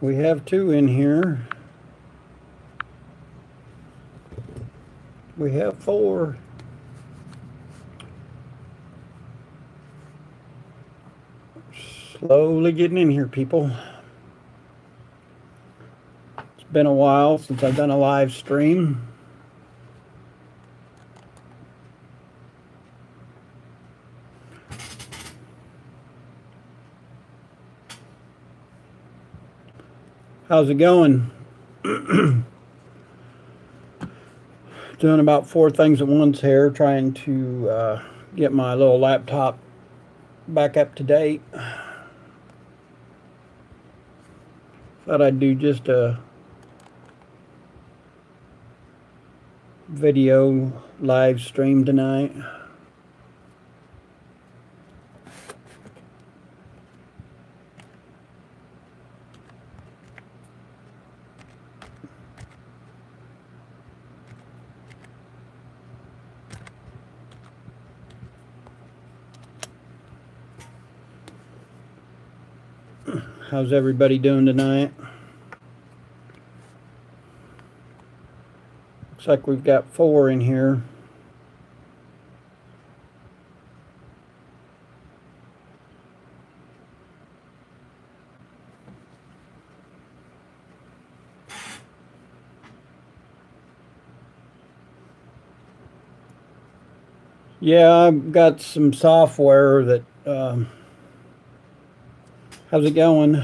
We have two in here. We have four. Slowly getting in here, people. It's been a while since I've done a live stream. How's it going? Doing about 4 things at once here, trying to get my little laptop back up to date. Thought I'd do just a video live stream tonight. How's everybody doing tonight? Looks like we've got 4 in here. Yeah, I've got some software that how's it going?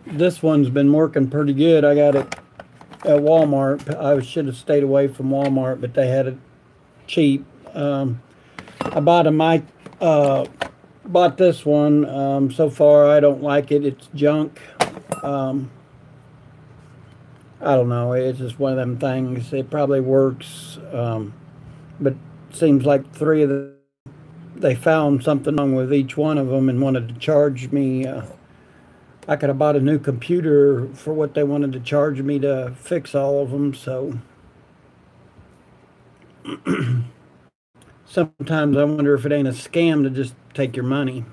This one's been working pretty good. I got it at Walmart. I should have stayed away from Walmart, but they had it cheap. I bought bought this one. So far, I don't like it. It's junk. I don't know. It's just one of them things. It probably works, but it seems like 3 of the they found something wrong with each one of them and wanted to charge me. I could have bought a new computer for what they wanted to charge me to fix all of them. So sometimes I wonder if it ain't a scam to just take your money.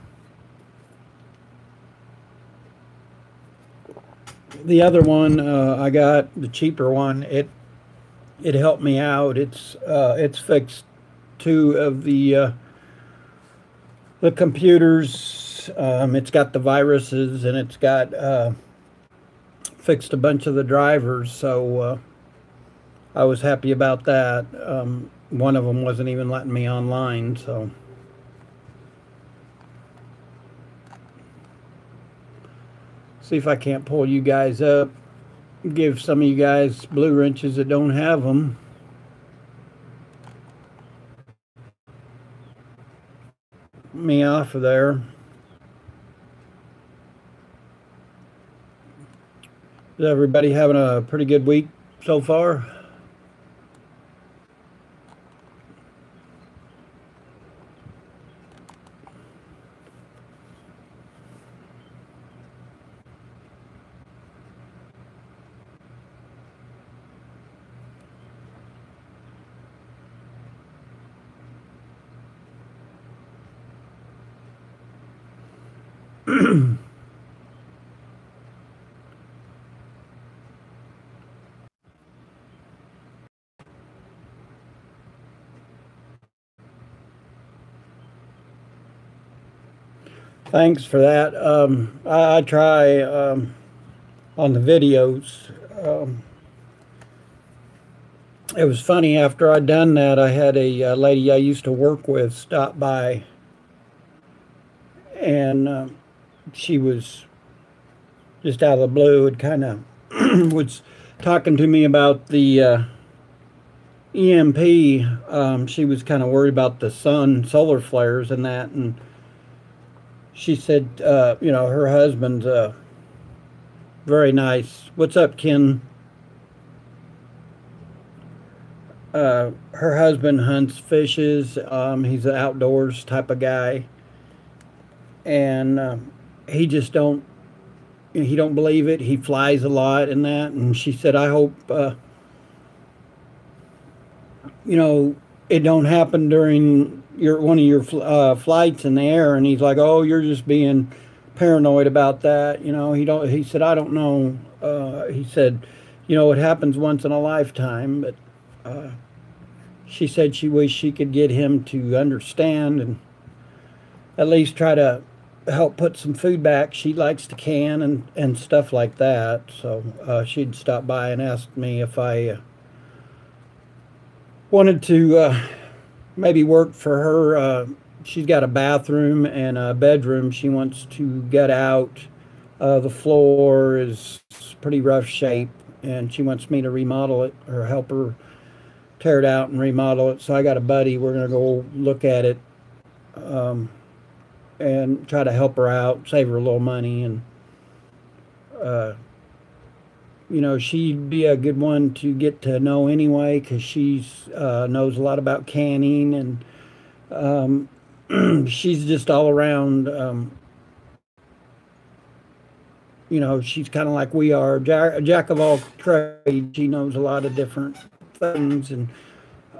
The other one I got, the cheaper one, it helped me out. It's fixed 2 of the computers. It's got the viruses, and it's got fixed a bunch of the drivers, so I was happy about that. One of them wasn't even letting me online, so see if I can't pull you guys up, give some of you guys blue wrenches that don't have them. Me off of there. Is everybody having a pretty good week so far? Thanks for that. I try on the videos. It was funny, after I'd done that, I had a lady I used to work with stop by, and she was just out of the blue. It kind of was talking to me about the EMP. She was kind of worried about the solar flares and that, and she said, you know, her husband's very nice. What's up, Ken? Her husband hunts, fishes. He's an outdoors type of guy, and he just don't believe it. He flies a lot and that. And she said, I hope you know, it don't happen during one of your flights in the air. And he's like, oh, you're just being paranoid about that. You know, he said, I don't know. He said, you know, it happens once in a lifetime, but she said she wished she could get him to understand and at least try to help put some food back. She likes to can and stuff like that. So she'd stop by and ask me if I wanted to maybe work for her. She's got a bathroom and a bedroom she wants to get out. The floor is pretty rough shape, and she wants me to remodel it or help her tear it out and remodel it. So I got a buddy. We're going to go look at it and try to help her out, save her a little money. And, you know, she'd be a good one to get to know anyway, because she's knows a lot about canning, and she's just all around, you know, she's kind of like we are, jack of all trades. She knows a lot of different things, and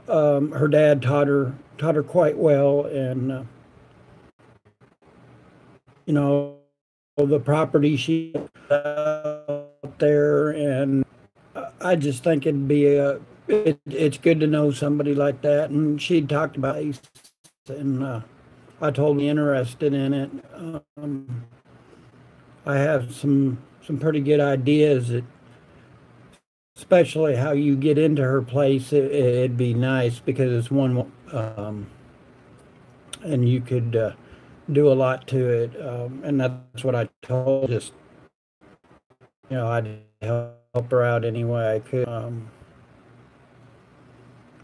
her dad taught her quite well. And you know, the property she out there, and I just think it'd be it's good to know somebody like that. And she'd talked about it, and I told me interested in it. I have some pretty good ideas that, especially how you get into her place. It'd be nice because it's one, and you could do a lot to it. And that's what I told. Just, you know, I'd help her out any way I could.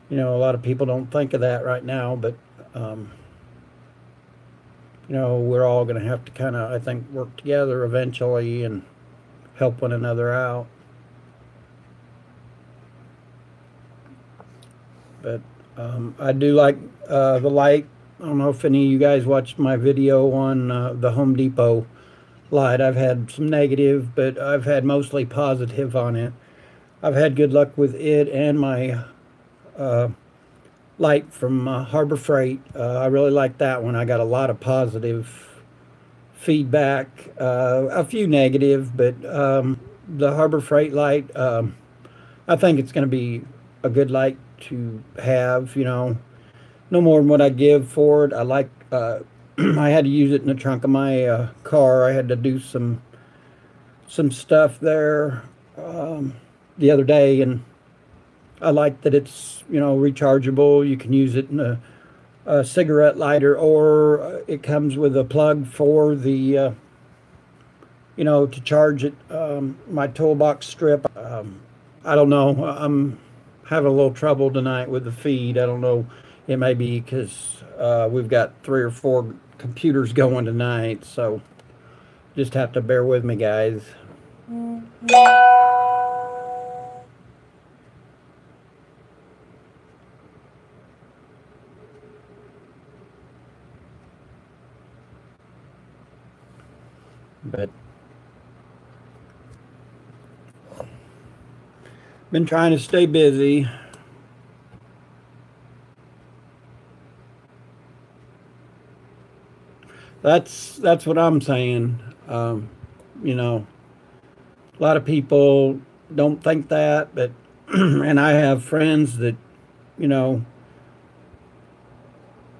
You know, a lot of people don't think of that right now, but you know, we're all going to have to kind of, I think, work together eventually and help one another out. But I do like the light. I don't know if any of you guys watched my video on the Home Depot light. I've had some negative, but I've had mostly positive on it. I've had good luck with it and my light from Harbor Freight. I really like that one. I got a lot of positive feedback, a few negative, but the Harbor Freight light, I think it's going to be a good light to have. You know, no more than what I give for it. I like, I had to use it in the trunk of my car. I had to do some stuff there the other day, and I like that it's, you know, rechargeable. You can use it in a cigarette lighter, or it comes with a plug for the, you know, to charge it. My toolbox strip. I don't know. I'm having a little trouble tonight with the feed. I don't know. It may be because we've got 3 or 4 computers going tonight, so just have to bear with me, guys. But been trying to stay busy. That's what I'm saying. You know, a lot of people don't think that, but and I have friends that, you know,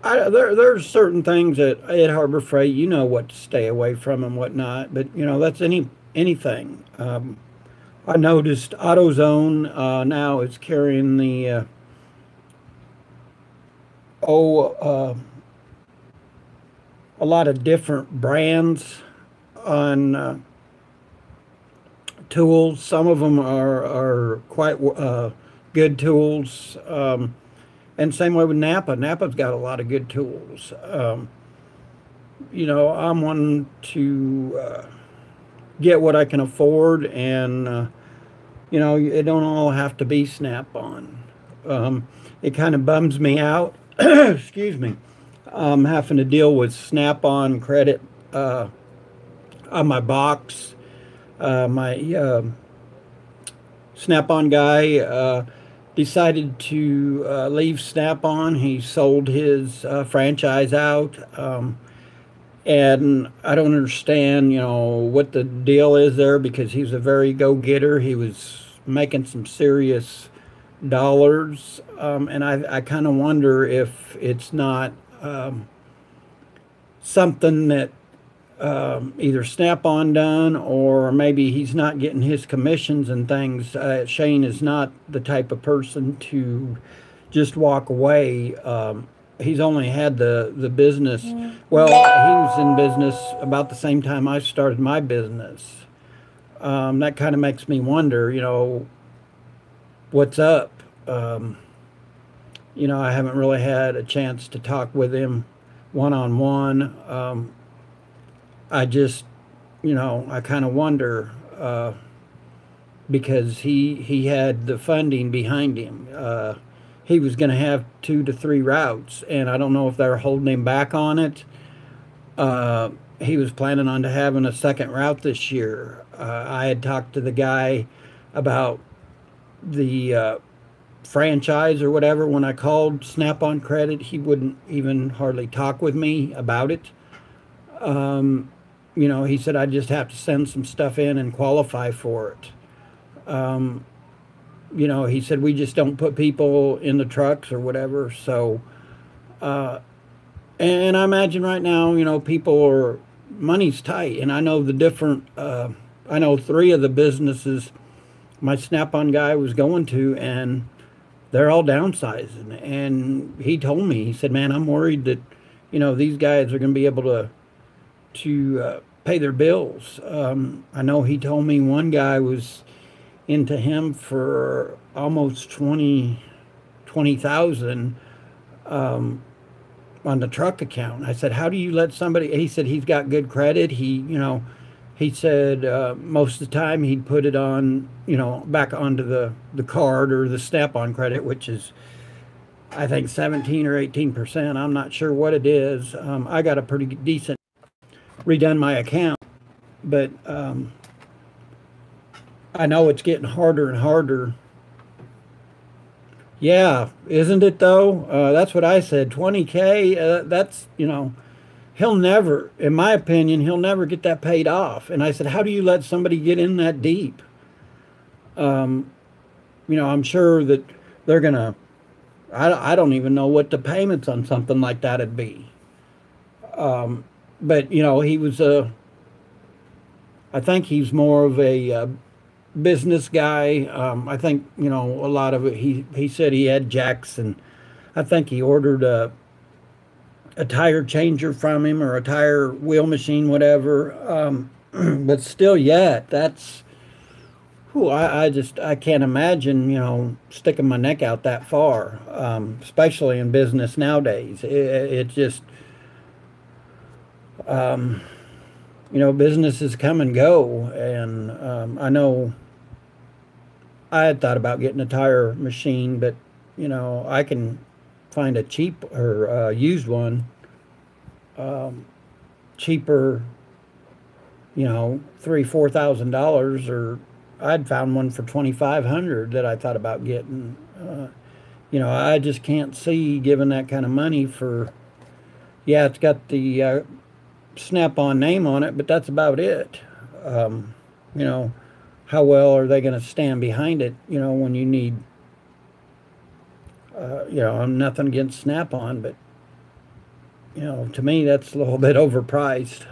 there's certain things at Harbor Freight, you know what to stay away from and whatnot. But you know, that's anything. I noticed AutoZone now is carrying the a lot of different brands on tools. Some of them are quite good tools. And same way with Napa. Napa's got a lot of good tools. You know, I'm wanting to get what I can afford, and you know, it don't all have to be Snap-on. It kind of bums me out. Excuse me. I'm having to deal with Snap-on credit on my box. My Snap-on guy decided to leave Snap-on. He sold his franchise out, And I don't understand, what the deal is there, because he's a very go-getter. He was making some serious dollars, and I kind of wonder if it's not something that either Snap-on done, or maybe he's not getting his commissions and things. Shane is not the type of person to just walk away. He's only had the business. Well, he was in business about the same time I started my business. That kind of makes me wonder, what's up. I haven't really had a chance to talk with him one-on-one. I just, I kind of wonder, because he had the funding behind him. He was going to have 2 to 3 routes, and I don't know if they're holding him back on it. He was planning on having a second route this year. I had talked to the guy about the franchise or whatever. When I called Snap-on Credit, he wouldn't even hardly talk with me about it. He said I just have to send some stuff in and qualify for it. He said we just don't put people in the trucks or whatever. So, and I imagine right now, money's tight. And I know I know 3 of the businesses my Snap-on guy was going to, and they're all downsizing. And he told me, he said, man, I'm worried that, these guys are going to be able to pay their bills. I know he told me one guy was into him for almost 20,000 on the truck account. I said, how do you let somebody? He said he's got good credit. He said most of the time he'd put it on, back onto the card or the Snap-on Credit, which is, I think, 17 or 18%. I'm not sure what it is. I got a pretty decent, redone my account, but I know it's getting harder and harder. Yeah, isn't it though? That's what I said. 20K, that's, he'll never, in my opinion, he'll never get that paid off. And I said, how do you let somebody get in that deep? I'm sure that they're going to, I don't even know what the payments on something like that would be. But, he was I think he's more of a business guy. I think, a lot of it, he said he had jacks, and I think he ordered a tire changer from him, or a tire wheel machine, whatever. But still yet, that's, I can't imagine, sticking my neck out that far, especially in business nowadays. It just, businesses come and go, and I know I had thought about getting a tire machine, but I can find a cheap or used one cheaper, $3,000-$4,000, or I'd found one for $2,500 that I thought about getting. I just can't see giving that kind of money for. Yeah, it's got the Snap-on name on it, but that's about it. How well are they going to stand behind it, when you need, I'm nothing against Snap-on, but, to me, that's a little bit overpriced.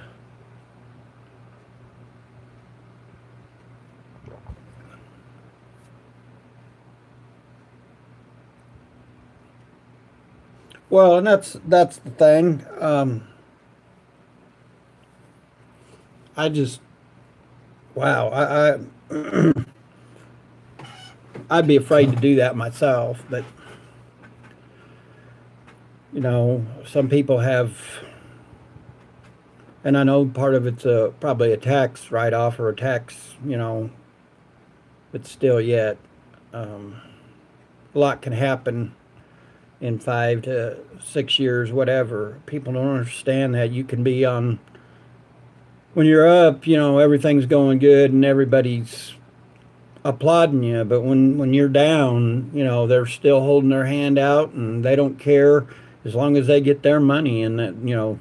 Well, and that's the thing. I just, wow, I'd be afraid to do that myself, but some people have, and I know part of it's probably a tax write-off or a tax, but still yet, a lot can happen in 5 to 6 years, whatever. People don't understand that you can be on, when you're up, everything's going good and everybody's applauding you, but when you're down, they're still holding their hand out, and they don't care as long as they get their money, and that,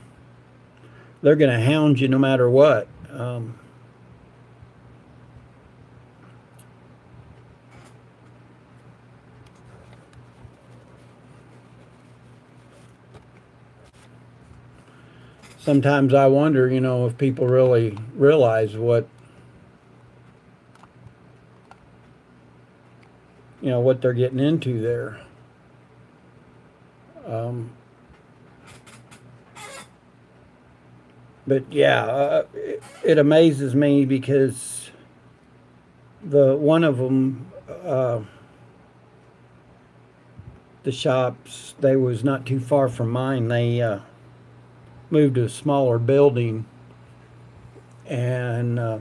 they're going to hound you no matter what. Sometimes I wonder, if people really realize what they're getting into there. Um, but yeah, it amazes me because the one of them, the shops, they was not too far from mine. They moved to a smaller building, and I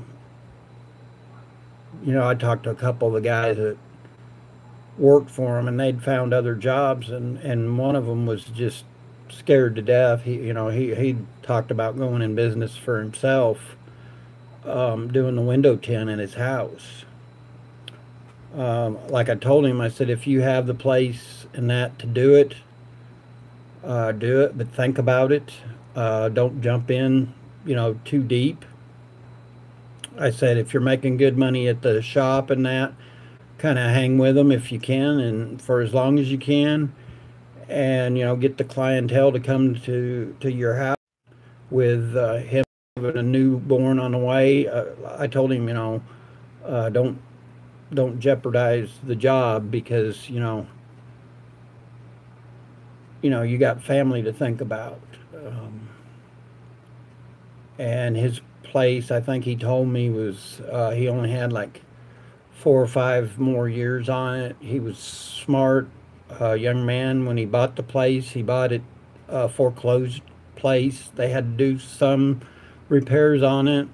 talked to a couple of the guys that worked for them, and they'd found other jobs, and one of them was just scared to death. He talked about going in business for himself, doing the window tint in his house. Like I told him, I said, if you have the place and that to do it, but think about it. Don't jump in, too deep. I said, if you're making good money at the shop and that, kind of hang with them if you can, and for as long as you can, and get the clientele to come to your house with him having a newborn on the way. I told him, don't jeopardize the job because you got family to think about. And his place, I think he told me, was he only had like 4 or 5 more years on it. He was smart, young man. When he bought the place, he bought it foreclosed place. They had to do some repairs on it,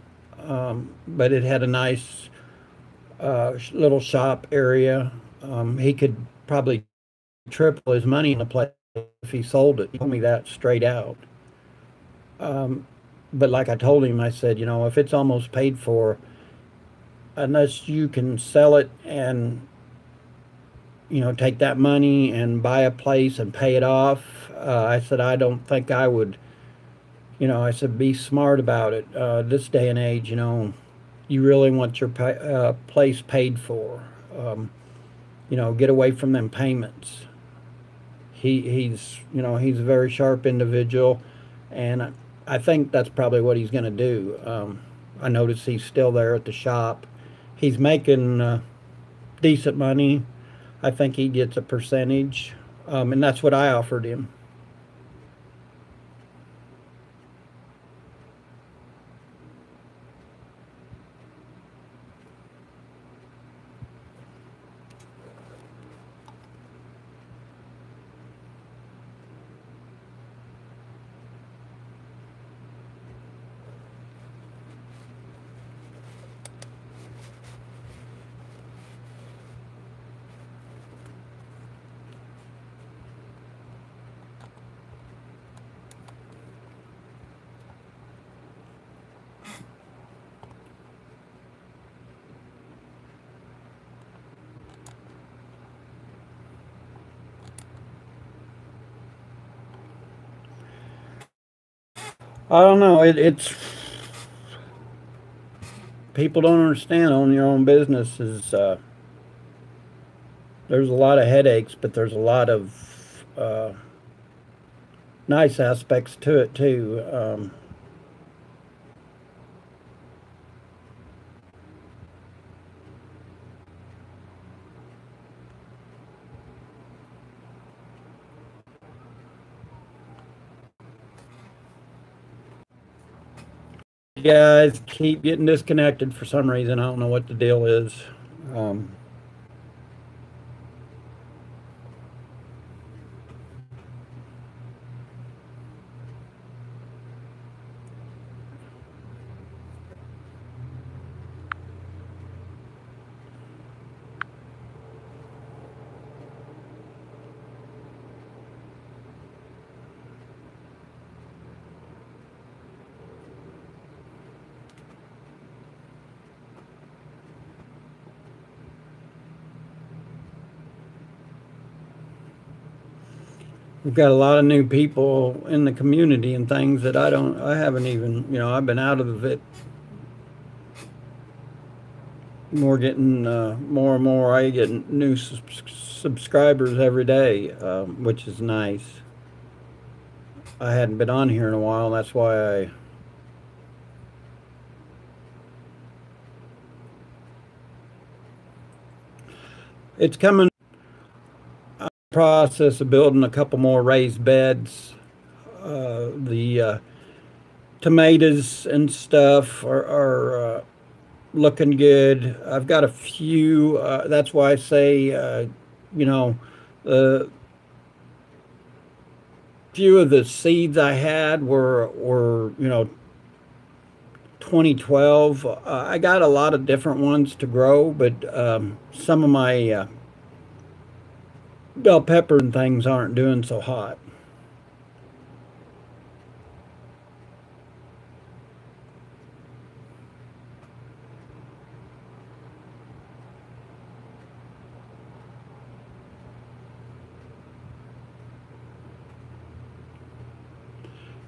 but it had a nice little shop area. He could probably triple his money in the place if he sold it. He told me that straight out. But like I told him, I said, if it's almost paid for, unless you can sell it and take that money and buy a place and pay it off. I said, I don't think I would, I said, be smart about it. This day and age, you really want your place paid for. Get away from them payments. He's a very sharp individual, and I think that's probably what he's going to do. I notice he's still there at the shop. He's making decent money. I think he gets a percentage, and that's what I offered him. I don't know. It's people don't understand owning your own business is there's a lot of headaches, but there's a lot of nice aspects to it too. Guys keep getting disconnected for some reason. I don't know what the deal is. Um, we've got a lot of new people in the community and things that I haven't even, I've been out of it. More getting more and more. I get new subscribers every day, which is nice. I hadn't been on here in a while. That's why it's coming. Process of building a couple more raised beds. The tomatoes and stuff are looking good. I've got a few. That's why I say, the few of the seeds I had were 2012. I got a lot of different ones to grow, but some of my bell pepper and things aren't doing so hot.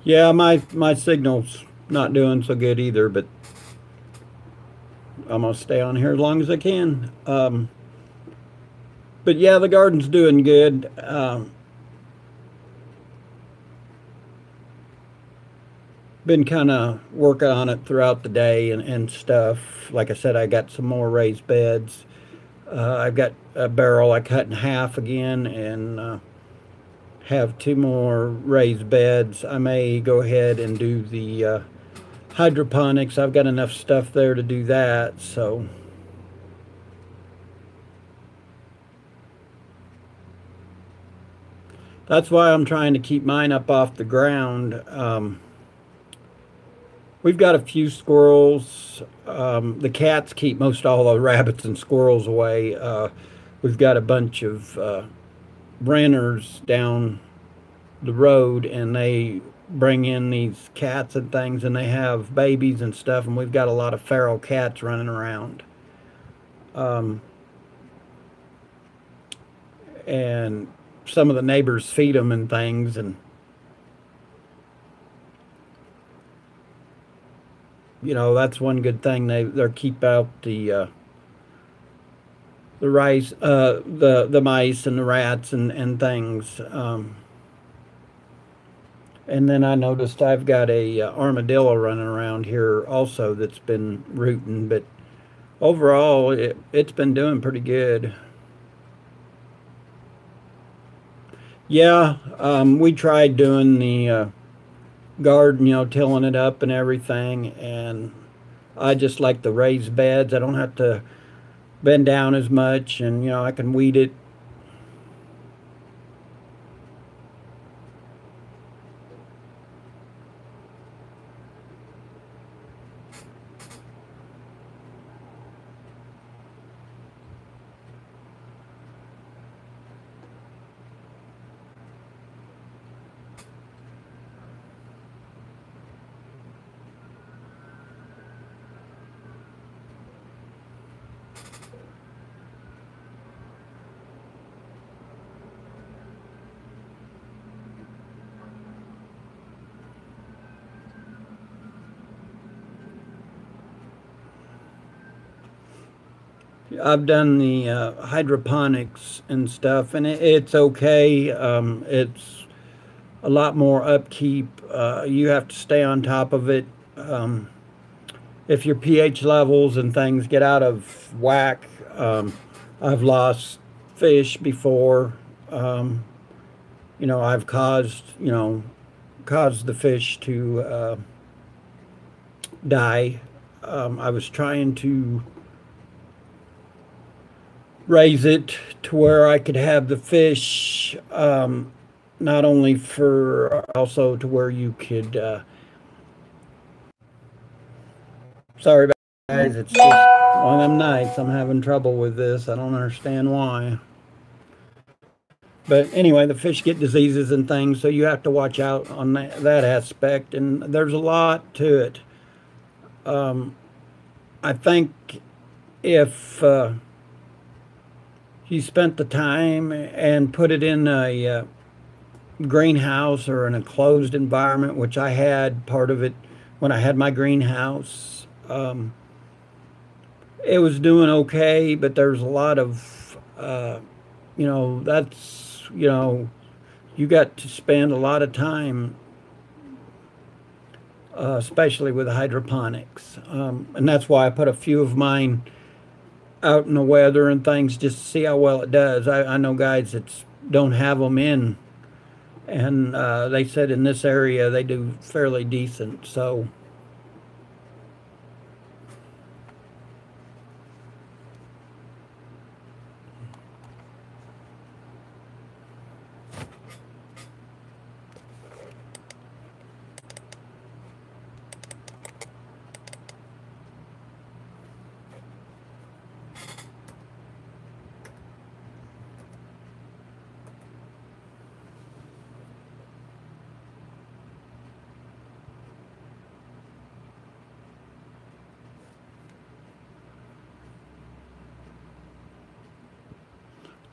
Yeah, my signal's not doing so good either, but I'm gonna stay on here as long as I can. But yeah, the garden's doing good. Been kind of working on it throughout the day and stuff. Like I said, I got some more raised beds. I've got a barrel I cut in half again and have two more raised beds. I may go ahead and do the hydroponics. I've got enough stuff there to do that, so that's why I'm trying to keep mine up off the ground. We've got a few squirrels. The cats keep most all the rabbits and squirrels away. We've got a bunch of renters down the road, and they bring in these cats and things, and they have babies and stuff, and we've got a lot of feral cats running around. And some of the neighbors feed them and things, and that's one good thing. They keep out the rice, the mice and the rats and things. And then I noticed I've got a armadillo running around here also that's been rooting, but overall it's been doing pretty good. Yeah, we tried doing the garden, tilling it up and everything, and I just like the raised beds. I don't have to bend down as much, and I can weed it. I've done the hydroponics and stuff, and it's okay. It's a lot more upkeep. You have to stay on top of it. If your pH levels and things get out of whack, I've lost fish before. I've caused the fish to die. I was trying to raise it to where I could have the fish, not only for also to where you could sorry about that, guys, it's just one of them nights. I'm having trouble with this. I don't understand why, but anyway, the fish get diseases and things, so you have to watch out on that aspect, and there's a lot to it. I think if you spent the time and put it in a greenhouse or in a closed environment, which I had part of it when I had my greenhouse. It was doing okay, but there's a lot of, that's, you got to spend a lot of time, especially with hydroponics. And that's why I put a few of mine out in the weather and things just to see how well it does. I know guys that don't have them in, and they said in this area they do fairly decent. So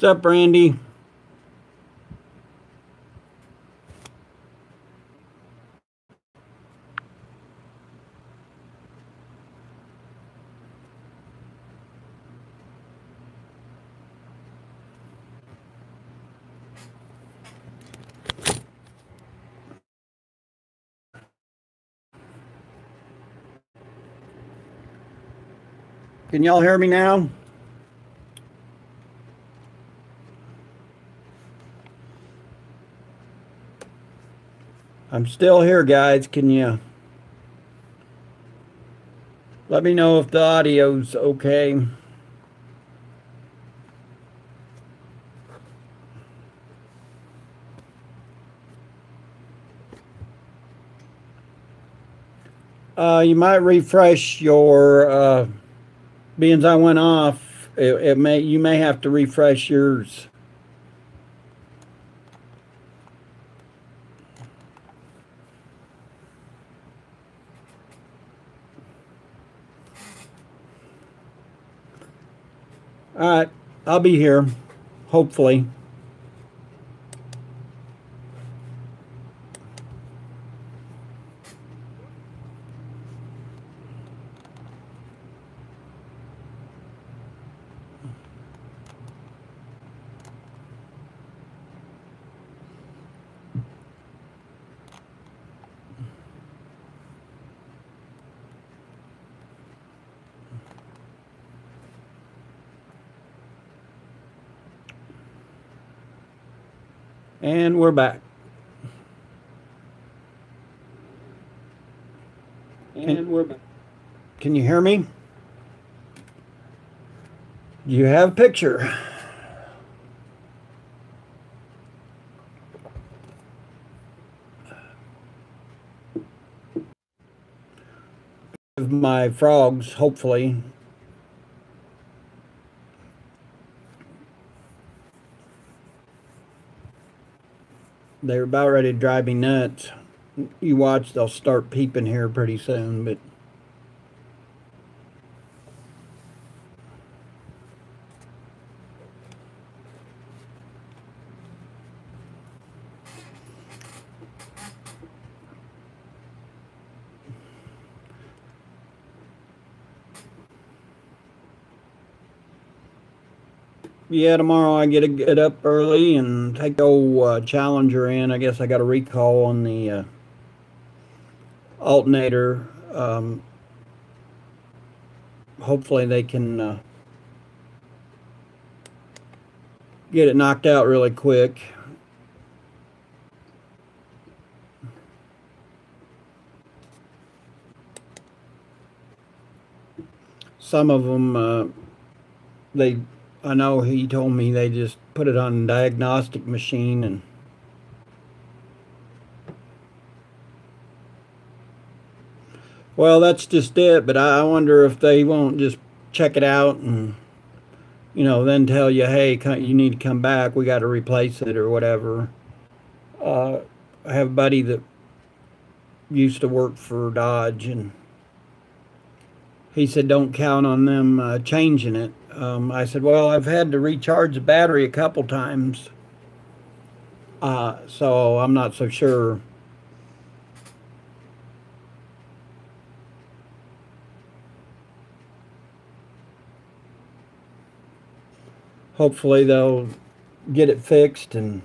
what's up, Randy? Can y'all hear me now? I'm still here, guys. Can you let me know if the audio's okay? You might refresh your, being as I went off, you may have to refresh yours. All right, I'll be here, hopefully. And we're back. Can you hear me? You have a picture. Of my frogs, hopefully. They're about ready to drive me nuts. You watch, they'll start peeping here pretty soon, but yeah, tomorrow I get to get up early and take the old Challenger in. I guess I got a recall on the alternator. Hopefully they can get it knocked out really quick. Some of them, I know he told me they just put it on a diagnostic machine and well, that's just it, but I wonder if they won't just check it out and, then tell you, hey, you need to come back, we got to replace it or whatever. I have a buddy that used to work for Dodge, and he said don't count on them changing it. I said, well, I've had to recharge the battery a couple times. So I'm not so sure. Hopefully they'll get it fixed and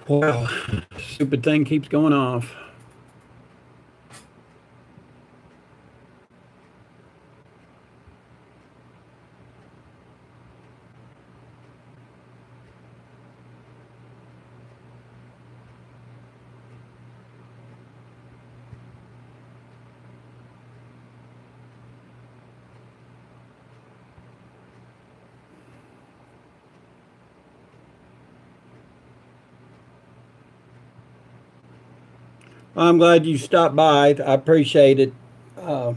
wow, stupid thing keeps going off. I'm glad you stopped by. I appreciate it. Uh,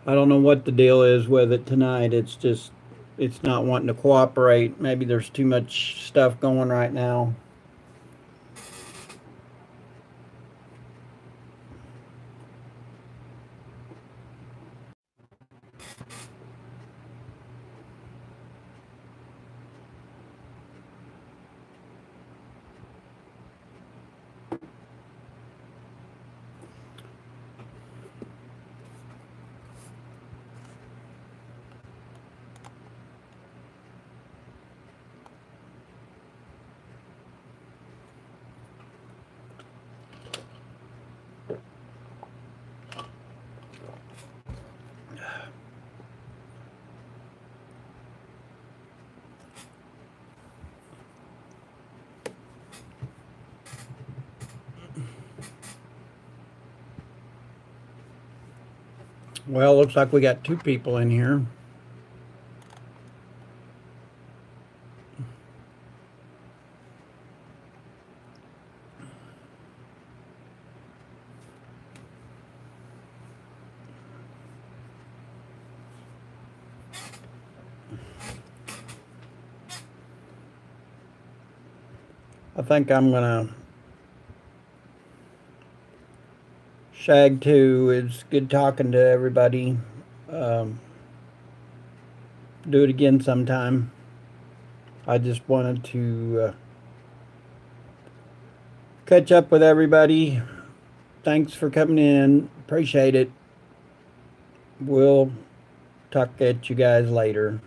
I don't know what the deal is with it tonight. It's just, it's not wanting to cooperate. Maybe there's too much stuff going right now. Well, looks like we got two people in here. I think I'm gonna shag too. It's good talking to everybody. Um, do it again sometime. I just wanted to catch up with everybody. Thanks for coming in. Appreciate it. We'll talk at you guys later.